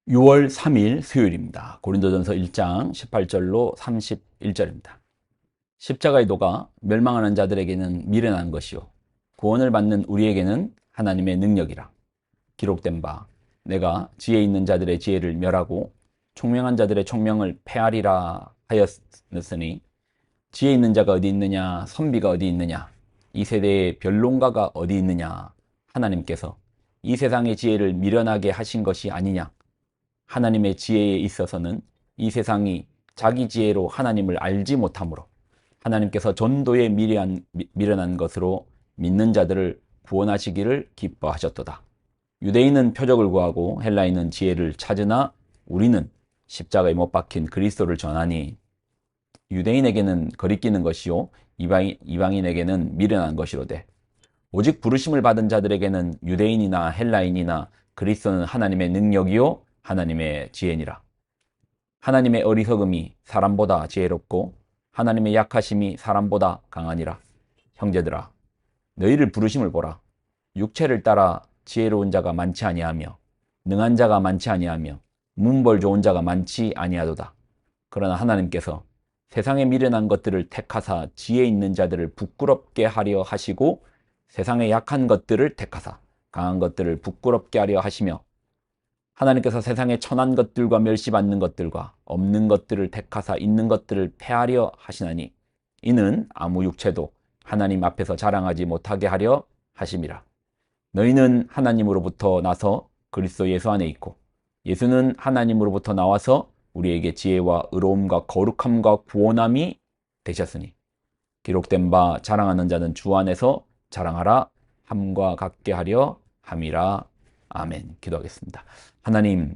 6월 3일 수요일입니다. 고린도전서 1장 18절로 31절입니다. 십자가의 도가 멸망하는 자들에게는 미련한 것이요 구원을 받는 우리에게는 하나님의 능력이라. 기록된 바 내가 지혜 있는 자들의 지혜를 멸하고 총명한 자들의 총명을 패하리라 하였으니, 지혜 있는 자가 어디 있느냐, 선비가 어디 있느냐, 이 세대의 변론가가 어디 있느냐. 하나님께서 이 세상의 지혜를 미련하게 하신 것이 아니냐. 하나님의 지혜에 있어서는 이 세상이 자기 지혜로 하나님을 알지 못하므로 하나님께서 전도에 미련한 것으로 믿는 자들을 구원하시기를 기뻐하셨도다. 유대인은 표적을 구하고 헬라인은 지혜를 찾으나 우리는 십자가에 못 박힌 그리스도를 전하니, 유대인에게는 거리끼는 것이요 이방인에게는 미련한 것이로되 오직 부르심을 받은 자들에게는 유대인이나 헬라인이나 그리스도는 하나님의 능력이요 하나님의 지혜니라. 하나님의 어리석음이 사람보다 지혜롭고 하나님의 약하심이 사람보다 강하니라. 형제들아, 너희를 부르심을 보라. 육체를 따라 지혜로운 자가 많지 아니하며 능한 자가 많지 아니하며 문벌 좋은 자가 많지 아니하도다. 그러나 하나님께서 세상에 미련한 것들을 택하사 지혜 있는 자들을 부끄럽게 하려 하시고, 세상에 약한 것들을 택하사 강한 것들을 부끄럽게 하려 하시며, 하나님께서 세상에 천한 것들과 멸시받는 것들과 없는 것들을 택하사 있는 것들을 패하려 하시나니, 이는 아무 육체도 하나님 앞에서 자랑하지 못하게 하려 하심이라. 너희는 하나님으로부터 나서 그리스도 예수 안에 있고, 예수는 하나님으로부터 나와서 우리에게 지혜와 의로움과 거룩함과 구원함이 되셨으니, 기록된 바 자랑하는 자는 주 안에서 자랑하라 함과 같게 하려 함이라. 아멘. 기도하겠습니다. 하나님,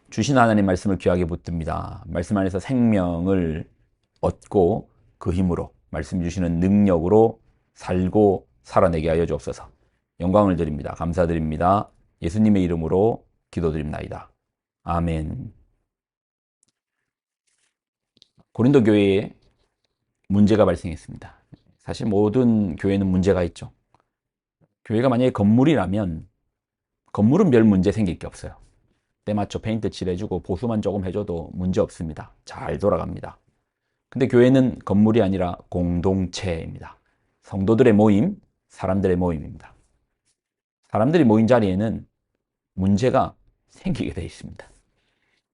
주신 하나님 말씀을 귀하게 붙듭니다. 말씀 안에서 생명을 얻고 그 힘으로, 말씀 주시는 능력으로 살고 살아내게 하여 주옵소서. 영광을 드립니다. 감사드립니다. 예수님의 이름으로 기도드립나이다. 아멘. 고린도 교회에 문제가 발생했습니다. 사실 모든 교회는 문제가 있죠. 교회가 만약에 건물이라면 건물은 별 문제 생길 게 없어요. 때맞춰 페인트 칠해주고 보수만 조금 해줘도 문제 없습니다. 잘 돌아갑니다. 근데 교회는 건물이 아니라 공동체입니다. 성도들의 모임, 사람들의 모임입니다. 사람들이 모인 자리에는 문제가 생기게 되어 있습니다.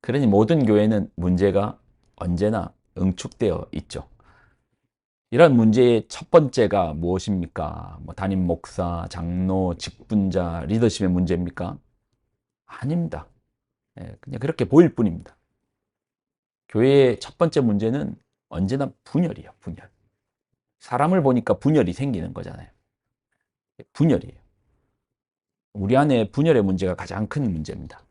그러니 모든 교회는 문제가 언제나 응축되어 있죠. 이런 문제의 첫 번째가 무엇입니까? 담임 목사, 장로, 직분자, 리더십의 문제입니까? 아닙니다. 그냥 그렇게 보일 뿐입니다. 교회의 첫 번째 문제는 언제나 분열이에요, 분열. 사람을 보니까 분열이 생기는 거잖아요. 분열이에요. 우리 안에 분열의 문제가 가장 큰 문제입니다.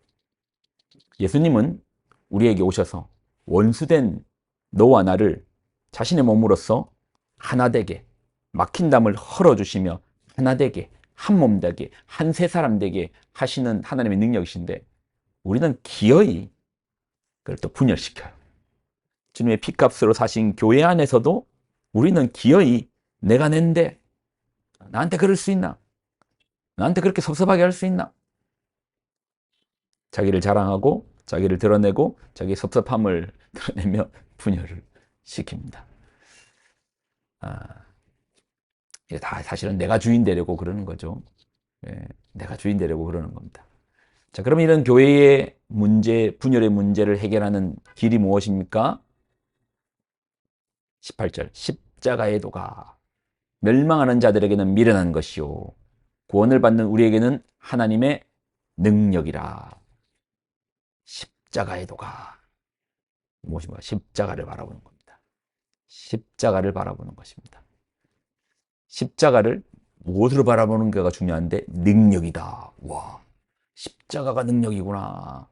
예수님은 우리에게 오셔서 원수된 너와 나를 자신의 몸으로써 하나 되게, 막힌 담을 헐어주시며 하나 되게, 한 몸 되게, 한 세 사람 되게 하시는 하나님의 능력이신데, 우리는 기어이 그걸 또 분열시켜요. 주님의 피값으로 사신 교회 안에서도 우리는 기어이 내가 낸데 나한테 그럴 수 있나? 나한테 그렇게 섭섭하게 할 수 있나? 자기를 자랑하고 자기를 드러내고 자기 섭섭함을 드러내며 분열을 시킵니다. 이게 다 사실은 내가 주인 되려고 그러는 거죠. 내가 주인 되려고 그러는 겁니다. 자, 그럼 이런 교회의 문제, 분열의 문제를 해결하는 길이 무엇입니까? 18절, 십자가의 도가 멸망하는 자들에게는 미련한 것이요 구원을 받는 우리에게는 하나님의 능력이라. 십자가의 도가 무엇입니까? 십자가를 바라보는 겁니다. 십자가를 바라보는 것입니다. 십자가를 무엇으로 바라보는가가 중요한데, 능력이다. 와, 십자가가 능력이구나.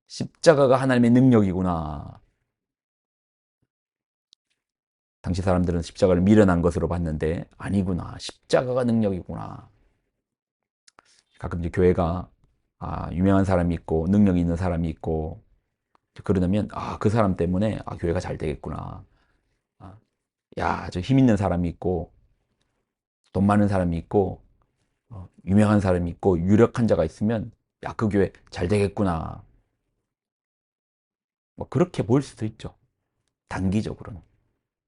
십자가가 하나님의 능력이구나. 당시 사람들은 십자가를 미련한 것으로 봤는데 아니구나. 십자가가 능력이구나. 가끔 이제 교회가 유명한 사람이 있고 능력이 있는 사람이 있고 그러면 그 사람 때문에 교회가 잘 되겠구나. 야, 저 힘 있는 사람이 있고 돈 많은 사람이 있고 유명한 사람이 있고 유력한 자가 있으면 야, 그 교회 잘 되겠구나. 뭐 그렇게 보일 수도 있죠. 단기적으로는.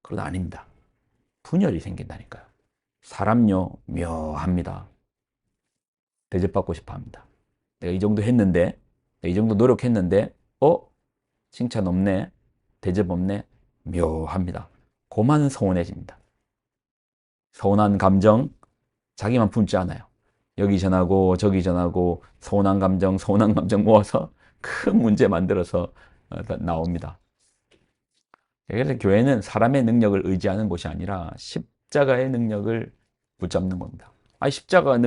그러나 아닙니다. 분열이 생긴다니까요. 사람요, 묘합니다. 대접받고 싶어 합니다. 내가 이 정도 했는데, 내가 이 정도 노력했는데, 칭찬 없네, 대접 없네, 묘합니다. 고만 서운해집니다. 서운한 감정, 자기만 품지 않아요. 여기 전하고 저기 전하고 서운한 감정 모아서 큰 문제 만들어서 나옵니다. 그래서 교회는 사람의 능력을 의지하는 곳이 아니라 십자가의 능력을 붙잡는 겁니다. 십자가의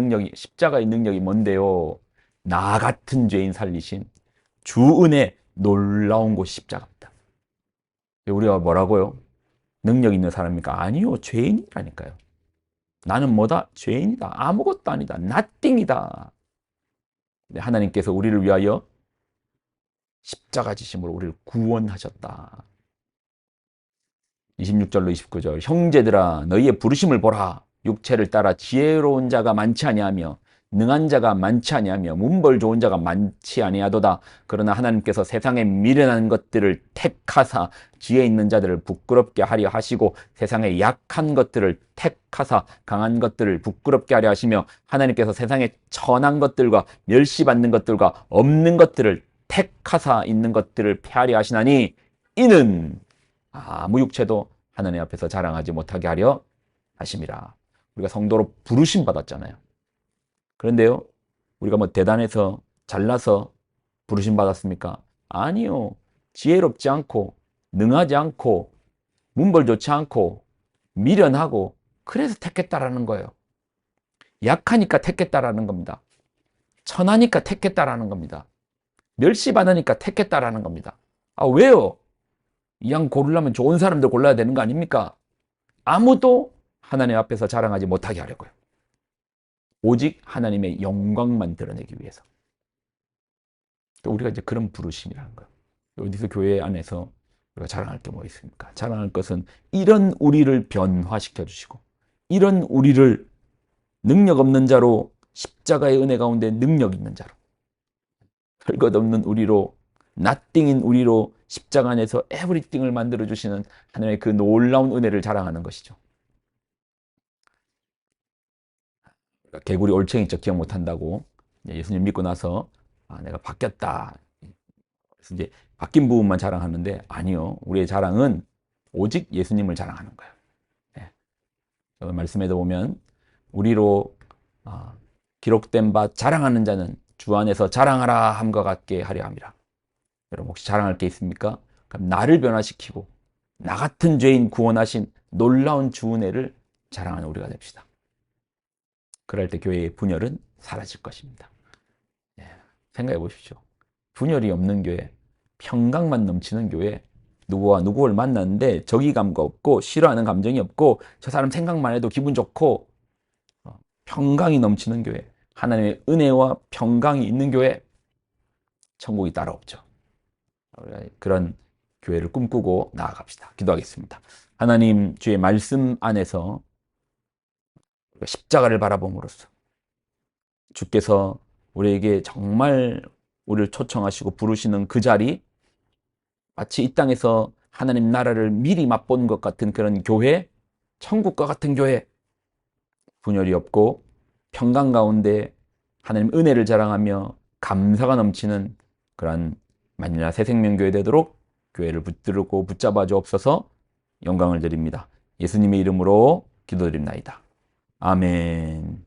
능력이 뭔데요? 나 같은 죄인 살리신 주 은혜 놀라운 곳이 십자가입니다. 우리가 뭐라고요? 능력 있는 사람입니까? 아니요, 죄인이라니까요. 나는 뭐다? 죄인이다. 아무것도 아니다. nothing이다. 하나님께서 우리를 위하여 십자가 지심으로 우리를 구원하셨다. 26절로 29절. 형제들아 너희의 부르심을 보라. 육체를 따라 지혜로운 자가 많지 아니하며 능한 자가 많지 아니하며 문벌 좋은 자가 많지 아니하도다. 그러나 하나님께서 세상에 미련한 것들을 택하사 지혜 있는 자들을 부끄럽게 하려 하시고 세상에 약한 것들을 택하사 강한 것들을 부끄럽게 하려 하시며 하나님께서 세상에 천한 것들과 멸시받는 것들과 없는 것들을 택하사 있는 것들을 폐하려 하시나니 이는 아무 육체도 하나님 앞에서 자랑하지 못하게 하려 하심이라. 우리가 성도로 부르심 받았잖아요. 그런데요, 우리가 뭐 대단해서 잘나서 부르심 받았습니까? 아니요. 지혜롭지 않고 능하지 않고 문벌 좋지 않고 미련하고 그래서 택했다라는 거예요. 약하니까 택했다라는 겁니다. 천하니까 택했다라는 겁니다. 멸시받으니까 택했다라는 겁니다. 아, 왜요? 이 양 고르려면 좋은 사람들 골라야 되는 거 아닙니까? 아무도 하나님 앞에서 자랑하지 못하게 하려고요. 오직 하나님의 영광만 드러내기 위해서. 우리가 이제 그런 부르심이라는 거예요. 어디서 교회 안에서 우리가 자랑할 게 뭐 있습니까? 자랑할 것은 이런 우리를 변화시켜 주시고 이런 우리를 능력 없는 자로 십자가의 은혜 가운데 능력 있는 자로 별것 없는 우리로 nothing인 우리로 십자가 안에서 everything을 만들어 주시는 하나님의 그 놀라운 은혜를 자랑하는 것이죠. 개구리 올챙이적 기억 못한다고 예수님 믿고 나서 내가 바뀌었다. 그래서 이제 바뀐 부분만 자랑하는데 아니요. 우리의 자랑은 오직 예수님을 자랑하는 거예요. 네. 말씀에도 보면 우리로 기록된 바 자랑하는 자는 주 안에서 자랑하라 함과 같게 하려 함이라. 여러분 혹시 자랑할 게 있습니까? 그럼 나를 변화시키고 나 같은 죄인 구원하신 놀라운 주 은혜를 자랑하는 우리가 됩시다. 그럴 때 교회의 분열은 사라질 것입니다. 네. 생각해 보십시오. 분열이 없는 교회, 평강만 넘치는 교회, 누구와 누구를 만났는데 적이감가 없고 싫어하는 감정이 없고 저 사람 생각만 해도 기분 좋고 평강이 넘치는 교회, 하나님의 은혜와 평강이 있는 교회, 천국이 따로 없죠. 그런 교회를 꿈꾸고 나아갑시다. 기도하겠습니다. 하나님 주의 말씀 안에서 십자가를 바라봄으로써 주께서 우리에게 정말 우리를 초청하시고 부르시는 그 자리, 마치 이 땅에서 하나님 나라를 미리 맛본 것 같은 그런 교회, 천국과 같은 교회, 분열이 없고 평강 가운데 하나님 은혜를 자랑하며 감사가 넘치는 그러한 만일나 새생명교회 되도록 교회를 붙들고 붙잡아 주옵소서. 영광을 드립니다. 예수님의 이름으로 기도드립나이다. 아멘.